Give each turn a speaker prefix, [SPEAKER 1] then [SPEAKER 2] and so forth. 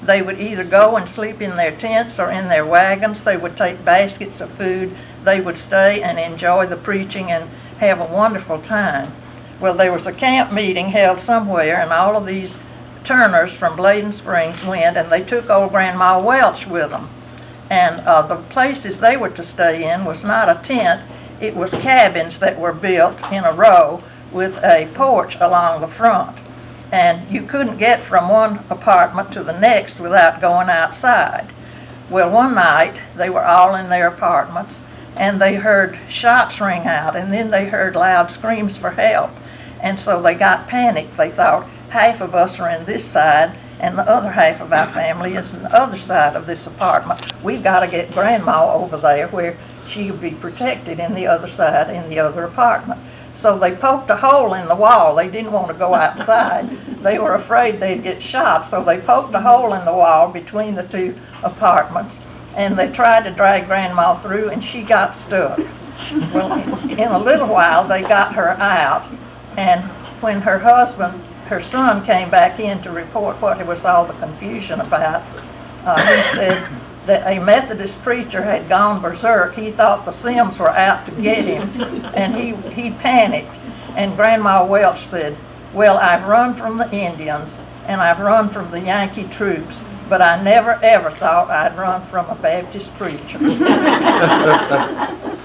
[SPEAKER 1] They would either go and sleep in their tents or in their wagons. They would take baskets of food. They would stay and enjoy the preaching and have a wonderful time. Well, there was a camp meeting held somewhere, and all of these Turners from Bladen Springs went, and they took old Grandma Welch with them. And the places they were to stay in was not a tent. It was cabins that were built in a row with a porch along the front. And you couldn't get from one apartment to the next without going outside. Well, one night, they were all in their apartments, and they heard shots ring out, and then they heard loud screams for help. And so they got panicked. They thought, half of us are in this side, and the other half of our family is on the other side of this apartment. We've got to get Grandma over there where she'll be protected in the other side, in the other apartment. So they poked a hole in the wall. They didn't want to go outside. They were afraid they'd get shot, so they poked a hole in the wall between the two apartments, and they tried to drag Grandma through, and she got stuck. Well, in a little while, they got her out, and when her son came back in to report what it was all the confusion about, he said that a Methodist preacher had gone berserk. He thought the Sims were out to get him, and he panicked. And Grandma Welch said, "Well, I've run from the Indians, and I've run from the Yankee troops, but I never ever thought I'd run from a Baptist preacher."